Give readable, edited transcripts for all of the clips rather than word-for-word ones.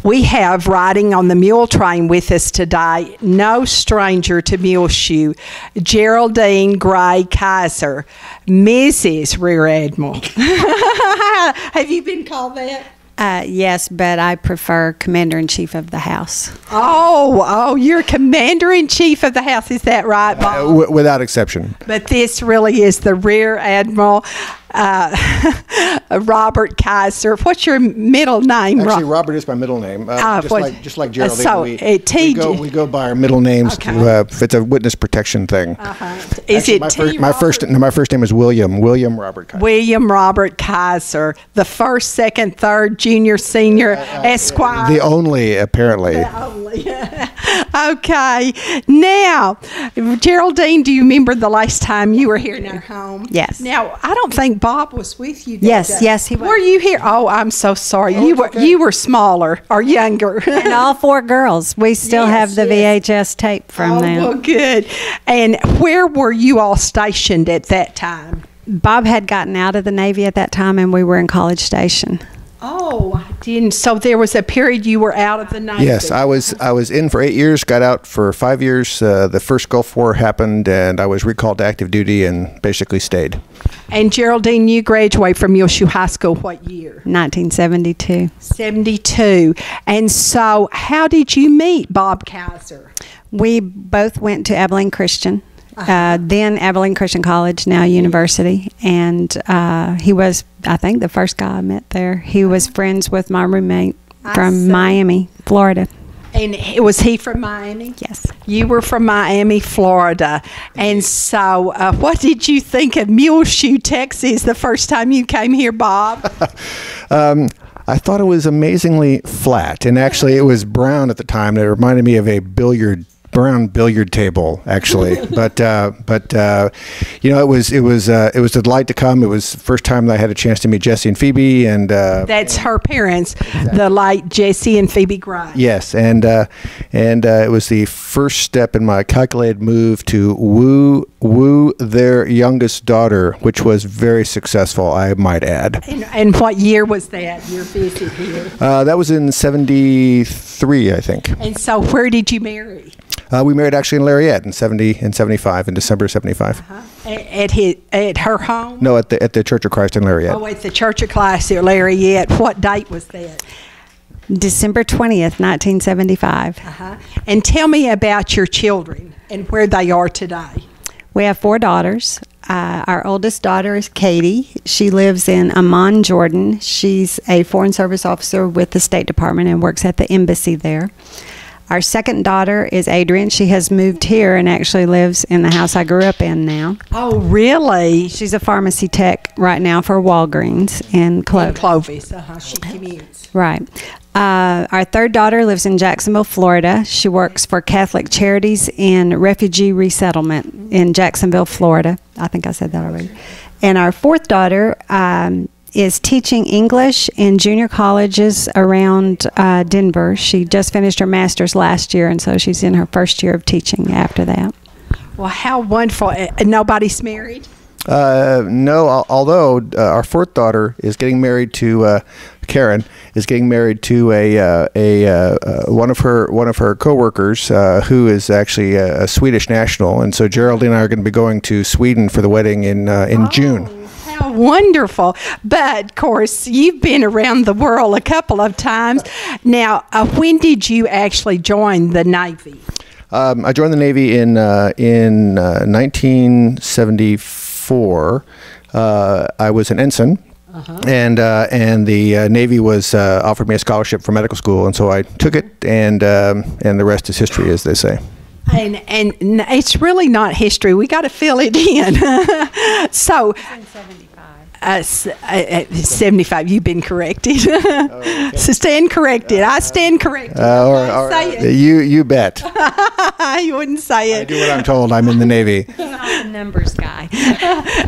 We have riding on the mule train with us today, no stranger to Muleshoe, Geraldine Gray Kiser, Mrs. Rear Admiral. Have you been called that? Yes, but I prefer Commander-in-Chief of the House. Oh, you're Commander-in-Chief of the House. Is that right, Bob? Without exception. But this really is the Rear Admiral, Robert Kiser. What's your middle name? Actually, Robert is my middle name. Just like Geraldine. So we go by our middle names if it's a witness protection thing. Is it my first name is William Robert Kiser. William Robert Kiser, the first, second, third, junior, senior, Esquire. The only, apparently. The only. Okay. Now, Geraldine, do you remember the last time you were here in our home? Yes. Now, I don't think Bob was with you. Yes, he was. Were you here? Oh, I'm so sorry. You were smaller or younger. And all four girls. We still have the VHS tape from them. Oh, well, good. And where were you all stationed at that time? Bob had gotten out of the Navy at that time, and we were in College Station. Oh, I didn't. So there was a period you were out of the Navy. Yes, I was in for 8 years, got out for 5 years. The first Gulf War happened, and I was recalled to active duty and basically stayed. And Geraldine, you graduated from Muleshoe High School what year? 1972. 72. And so how did you meet Bob Kiser? We both went to Abilene Christian. Then Abilene Christian College, now university, and he was, I think, the first guy I met there. He was friends with my roommate from Miami, Florida. And was he from Miami? Yes. You were from Miami, Florida. And so what did you think of Muleshoe, Texas, the first time you came here, Bob? I thought it was amazingly flat, and actually it was brown at the time. It reminded me of a brown billiard table, actually. but you know, it was a delight to come. It was the first time that I had a chance to meet Jesse and Phoebe, and that's her parents, exactly. The late Jesse and Phoebe Gray. Yes, and it was the first step in my calculated move to woo their youngest daughter, which was very successful, I might add. And what year was that, your visit here? That was in 73, I think. And so where did you marry? We married actually in Lariat in 75, in December 75. At her home? No, at the Church of Christ in Lariat. Oh, at the Church of Christ in Lariat. What date was that? December 20th, 1975. And tell me about your children and where they are today. We have 4 daughters. Our oldest daughter is Katie. She lives in Amman, Jordan. She's a Foreign Service officer with the State Department and works at the embassy there. Our second daughter is Adrian. She has moved here and actually lives in the house I grew up in now. Oh, really? She's a pharmacy tech right now for Walgreens in Clovis. In Clovis. She commutes. Right. Our third daughter lives in Jacksonville, Florida. She works for Catholic Charities in Refugee Resettlement in Jacksonville, Florida. I think I said that already. And our fourth daughter is teaching English in junior colleges around Denver. She just finished her master's last year, and so she's in her first year of teaching after that. Well, how wonderful. Nobody's married? No, although our fourth daughter is getting married to Karen is getting married to one of her coworkers who is actually a Swedish national, and so Geraldine and I are going to be going to Sweden for the wedding in June. How wonderful. But, of course, you've been around the world a couple of times. Now, when did you actually join the Navy? I joined the Navy in 1974. I was an ensign. And the Navy was offered me a scholarship for medical school, and so I took it, and the rest is history, as they say. And it's really not history. We got to fill it in. So, 75. You've been corrected. Okay. So stand corrected. I stand corrected. Say it. You bet. You wouldn't say it. I do what I'm told. I'm in the Navy. He's not the numbers guy.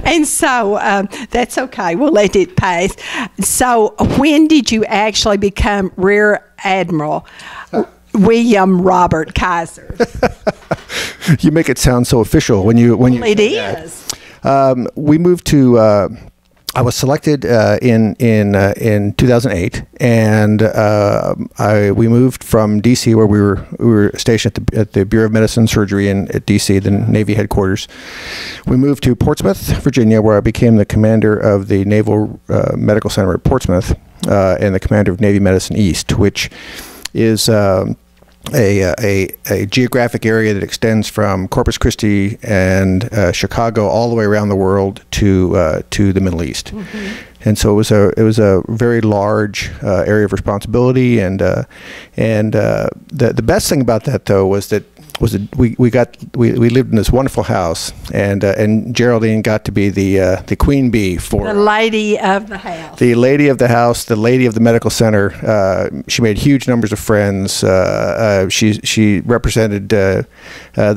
And so that's okay. We'll let it pass. So when did you actually become Rear Admiral William Robert Kiser? You make it sound so official when you. It is. We moved to I was selected in 2008, and we moved from D.C., where we were stationed at the Bureau of Medicine and Surgery at D.C., the Navy headquarters. We moved to Portsmouth, Virginia, where I became the commander of the Naval Medical Center at Portsmouth and the commander of Navy Medicine East, which is a geographic area that extends from Corpus Christi and Chicago all the way around the world to the Middle East. Mm-hmm. And so it was a very large area of responsibility, and the best thing about that, though, was that we lived in this wonderful house, and Geraldine got to be the queen bee for the lady of the house. The lady of the house, the lady of the medical center. She made huge numbers of friends. She represented the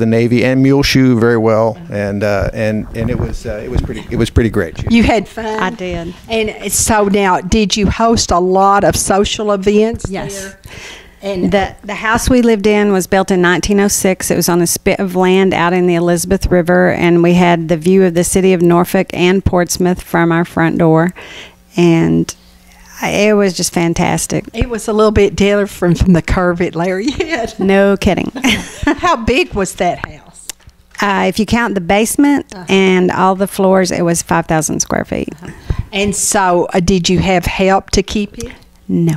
Navy and Muleshoe very well, and it was pretty great. You had fun. I did. And so now, did you host a lot of social events? Yes. There? And the house we lived in was built in 1906. It was on a spit of land out in the Elizabeth River, and we had the view of the city of Norfolk and Portsmouth from our front door, and it was just fantastic. It was a little bit different from the curve at Larry had. No kidding. How big was that house? If you count the basement and all the floors, it was 5,000 square feet. And so, did you have help to keep it? No.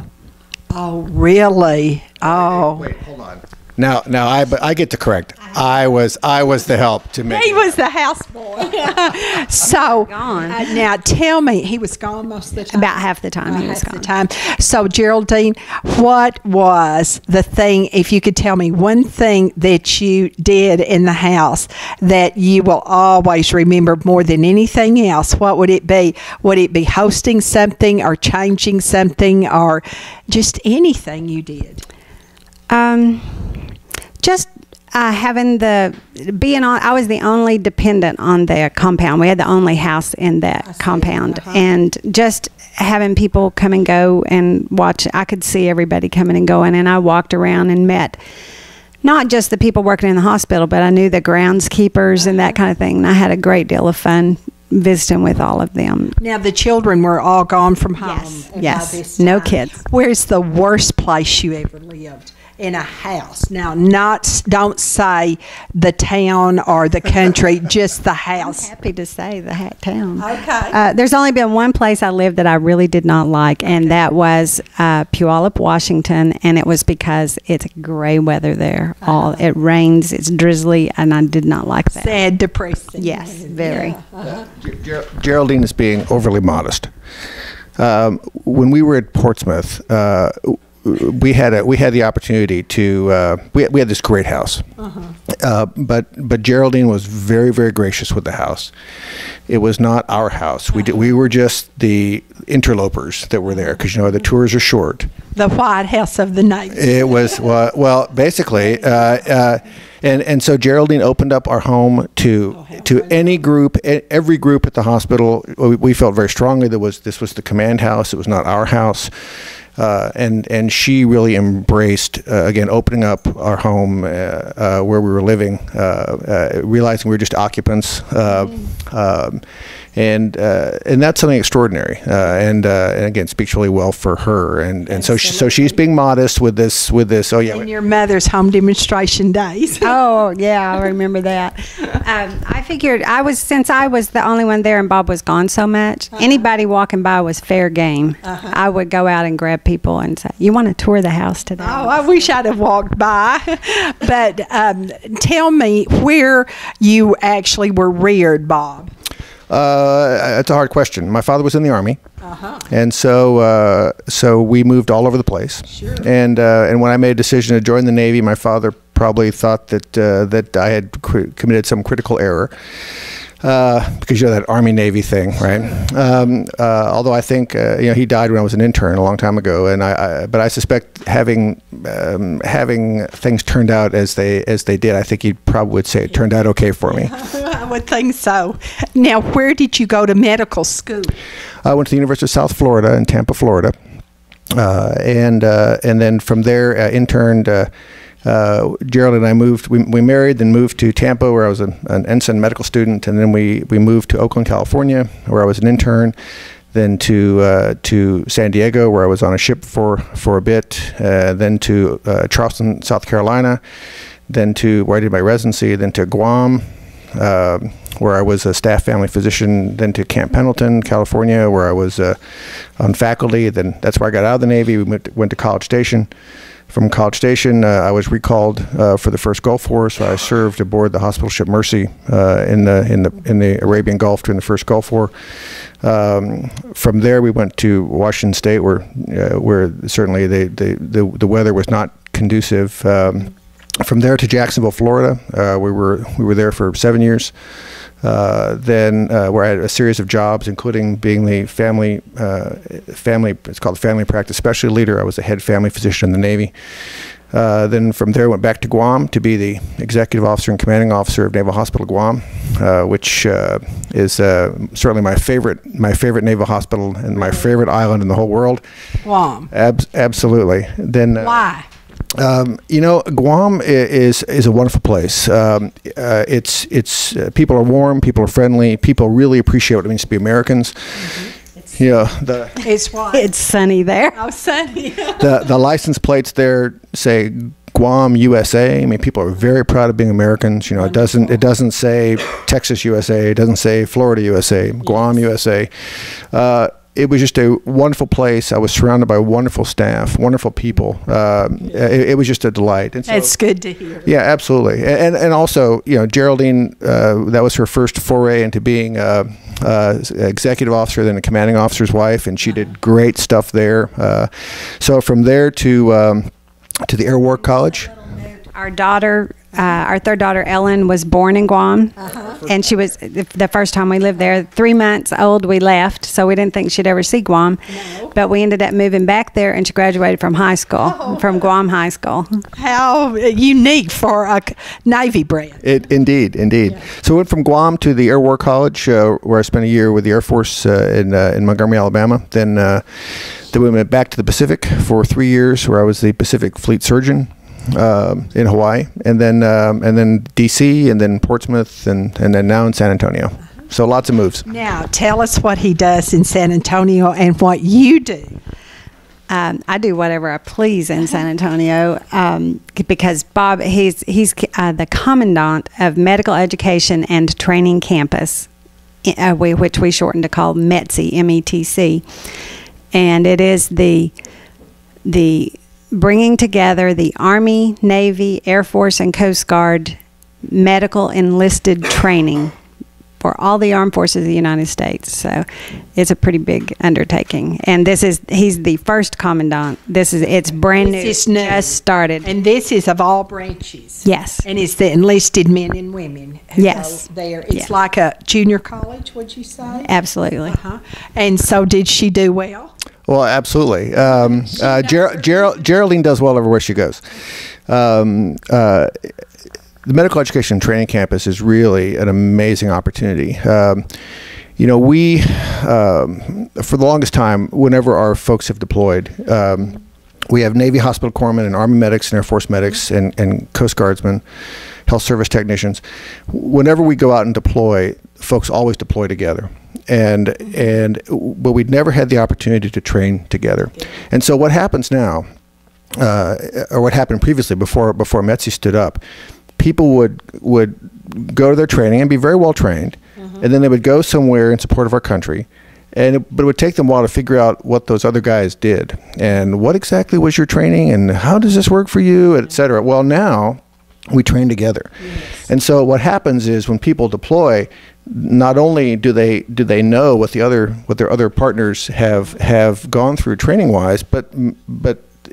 Oh, really? Oh. Wait, hold on. Now, I get to correct. I was the help to make. He was the houseboy. So now tell me, he was gone most of the time. About half the time he was gone. So Geraldine, what was the thing? If you could tell me one thing that you did in the house that you will always remember more than anything else, what would it be? Would it be hosting something, or changing something, or just anything you did? Just having I was the only dependent on the compound. We had the only house in that compound. And just having people come and go and watch. I could see everybody coming and going, and I walked around and met not just the people working in the hospital, but I knew the groundskeepers and that kind of thing. And I had a great deal of fun visiting with all of them. Now, the children were all gone from home. Yes. No kids. Where's the worst place you ever lived? In a house. Now, don't say the town or the country, just the house. I'm happy to say the town. Okay. There's only been one place I lived that I really did not like, and that was Puyallup, Washington, and it was because it's gray weather there. It rains, it's drizzly, and I did not like that. Sad, depressing. Yes, very. Geraldine is being overly modest. When we were at Portsmouth, we had the opportunity to we had this great house, but Geraldine was very, very gracious with the house. It was not our house. We were just the interlopers that were there, because the tours are short. The White House of the Navy. It was well basically. And so Geraldine opened up our home to any group, every group at the hospital. We felt very strongly this was the command house. It was not our house. And she really embraced, again, opening up our home where we were living, realizing we were just occupants, and that's something extraordinary, and again, speaks really well for her, and so she's being modest with this. Oh yeah, in your mother's home demonstration days. Oh yeah, I remember that. I figured since I was the only one there and Bob was gone so much, anybody walking by was fair game. I would go out and grab people and say, "You want to tour the house today?" Oh, I wish I'd have walked by. But tell me where you actually were reared, Bob. It's a hard question. My father was in the Army, and so we moved all over the place. Sure. And when I made a decision to join the Navy, my father probably thought that I had committed some critical error. Because that Army-Navy thing, right? Although I think he died when I was an intern a long time ago, and but I suspect having things turned out as they did, I think he probably would say it turned out okay for me. I would think so. Now, where did you go to medical school? I went to the University of South Florida in Tampa, Florida, and then from there interned. Gerald and I moved. We married, then moved to Tampa, where I was an ensign medical student, and then we moved to Oakland, California, where I was an intern. then to San Diego, where I was on a ship for a bit, then to Charleston, South Carolina, then to where I did my residency, then to Guam, where I was a staff family physician, then to Camp Pendleton, California, where I was on faculty. Then that's where I got out of the Navy. We went to College Station. From College Station, I was recalled for the first Gulf War, so I served aboard the hospital ship Mercy in the Arabian Gulf during the first Gulf War. From there, we went to Washington State, where certainly the weather was not conducive. From there to Jacksonville, Florida, we were there for 7 years. Then where I had a series of jobs, including being the family, it's called family practice specialty leader. I was the head family physician in the Navy. Then from there, went back to Guam to be the executive officer and commanding officer of Naval Hospital Guam, which is certainly my favorite naval hospital and my favorite island in the whole world. Guam. Absolutely. Then why? Guam is a wonderful place. It's people are warm, people are friendly, people really appreciate what it means to be Americans. It's what? It's sunny there. Oh, sunny. the license plates there say Guam, USA. I mean, people are very proud of being Americans. It doesn't say Texas, USA. It doesn't say Florida, USA. Guam, USA. It was just a wonderful place. I was surrounded by wonderful staff, wonderful people. It was just a delight. And so, it's good to hear. Yeah, absolutely. And also, Geraldine, that was her first foray into being executive officer, then a commanding officer's wife, and she did great stuff there. So from there to the Air War College. Our third daughter, Ellen, was born in Guam, and she was, the first time we lived there, 3 months old, we left, so we didn't think she'd ever see Guam. No. But we ended up moving back there, and she graduated from high school, from Guam High School. How unique for a Navy bred. Indeed. Yeah. So I went from Guam to the Air War College, where I spent a year with the Air Force in Montgomery, Alabama. Then we went back to the Pacific for 3 years, where I was the Pacific Fleet Surgeon. In Hawaii, and then D.C., and then Portsmouth, and then now in San Antonio. So lots of moves. Now tell us what he does in San Antonio and what you do. I do whatever I please in San Antonio because Bob, he's the commandant of Medical Education and Training Campus, which we shortened to call METC, M-E-T-C, and it is the bringing together the Army, Navy, Air Force, and Coast Guard medical enlisted training for all the armed forces of the United States. So it's a pretty big undertaking. And he's the first commandant. It's brand new. It's just started. And this is of all branches. Yes. And it's the enlisted men and women who yes. go there. It's like a junior college, would you say? Absolutely. And so did she do well? Well, absolutely. Geraldine does well everywhere she goes. The Medical Education and Training Campus is really an amazing opportunity. We, for the longest time, whenever our folks have deployed, we have Navy hospital corpsmen and Army medics and Air Force medics and Coast Guardsmen, health service technicians. Whenever we go out and deploy, folks always deploy together. But we'd never had the opportunity to train together. And so what happens now, or what happened previously before METC stood up, people would go to their training and be very well trained, and then they would go somewhere in support of our country, but it would take them a while to figure out what those other guys did and what exactly was your training and how does this work for you, et cetera. Well, now we train together. Yes. And so what happens is when people deploy, not only do they know what their other partners have gone through training wise, but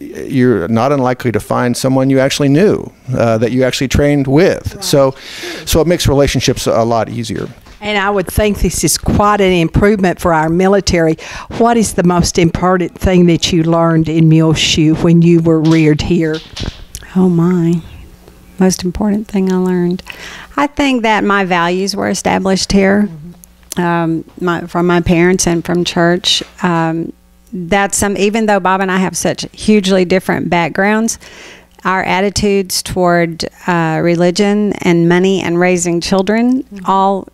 you're not unlikely to find someone you actually knew that you actually trained with. Right. So it makes relationships a lot easier. And I would think this is quite an improvement for our military. What is the most important thing that you learned in Muleshoe when you were reared here? Oh my. Most important thing I learned. I think that my values were established here from my parents and from church. Even though Bob and I have such hugely different backgrounds, our attitudes toward religion and money and raising children all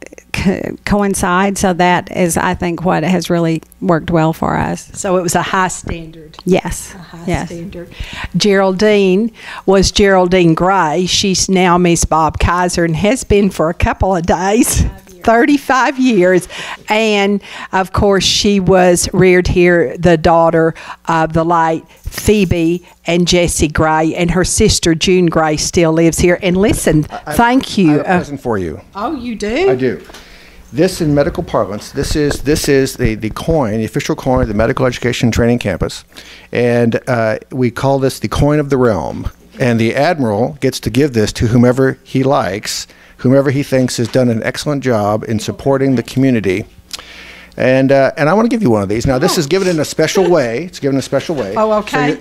coincide. So that is, I think, what has really worked well for us. So it was a high standard. Yes. A high Yes. standard. Geraldine was Geraldine Gray. She's now Miss Bob Kiser and has been for a couple of days. 35 years. And of course, she was reared here, the daughter of the late Phoebe and Jesse Gray, and her sister June Gray still lives here. And listen, thank you. I have a present for you. Oh, you do? I do. This, in medical parlance, this is the coin, the official coin of the Medical Education Training Campus, and we call this the coin of the realm. And the Admiral gets to give this to whomever he likes, whomever he thinks has done an excellent job in supporting the community. And I want to give you one of these. Now, this is given in a special way. It's given in a special way. Oh, okay.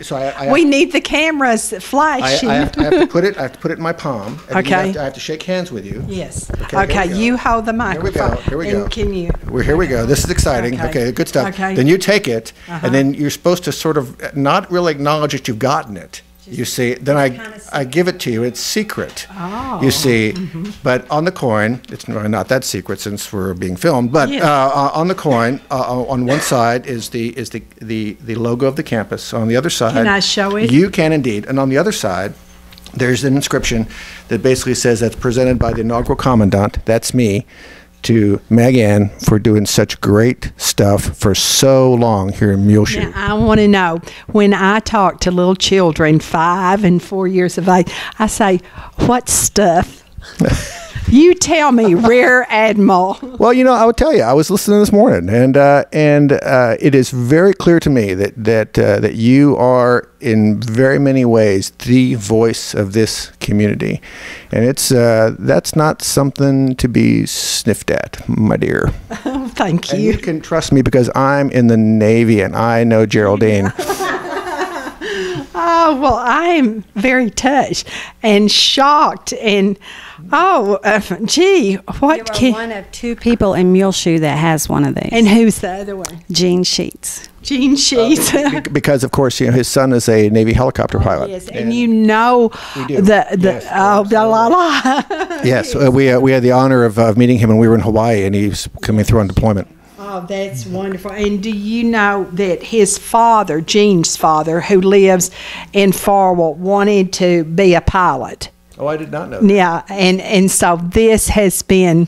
We need the cameras flashing. I have to put it in my palm. And Okay. I have to shake hands with you. Yes. Okay, Okay, here we go. you hold the microphone. Here we go. And can you? Here we go. This is exciting. Okay. Okay, good stuff. Okay. Then you take it, and then you're supposed to sort of not really acknowledge that you've gotten it. You see, then I give it to you. It's secret. Oh. You see, but on the coin, it's not that secret since we're being filmed. But Yes. on the coin, on one side is the logo of the campus. On the other side, Can I show it? You can indeed. And on the other side, there's an inscription that basically says that's presented by the inaugural commandant. That's me. To Magann for doing such great stuff for so long here in Muleshoe. Now, I want to know, when I talk to little children, 5 and 4 years of age, I say, what stuff? You tell me, Rear Admiral. Well, I would tell you, I was listening this morning, and it is very clear to me that you are in very many ways the voice of this community, and that's not something to be sniffed at, my dear. Oh, thank And you. you can trust me because I'm in the Navy and I know Geraldine. Oh, well, I am very touched and shocked and, gee, what You're can... one of 2 people in Muleshoe that has one of these. And who's the other one? Gene Sheets. Gene Sheets. Because of course, his son is a Navy helicopter pilot. Yes, and you know We do. the Yes, la la. Yes, we had the honor of meeting him when we were in Hawaii, and he's coming through on deployment. Oh, that's wonderful. And do you know that his father, Gene's father, who lives in Farwell, wanted to be a pilot? Oh, I did not know that. Yeah, and so this has been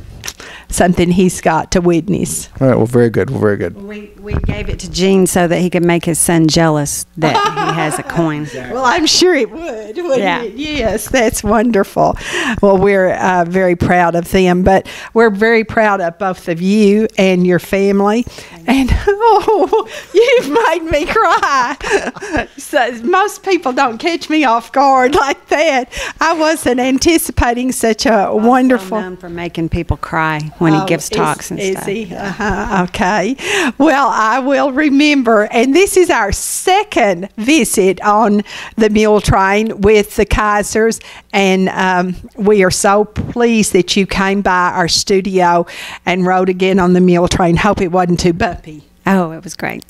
something he's got to witness. All right, well, very good. Well, very good. We gave it to Gene so that he could make his son jealous that he has a coin. Well, I'm sure it would, wouldn't Yeah. it? Yes, that's wonderful. Well, we're very proud of them, but we're very proud of both of you and your family. And, you've made me cry. So most people don't catch me off guard like that. I wasn't anticipating such a wonderful... Known for making people cry when he gives talks and stuff. Is he? Okay. Well, I will remember. And this is our second visit on the mule train with the Kisers. And we are so pleased that you came by our studio and rode again on the mule train. Hope it wasn't too bumpy. Oh, it was great.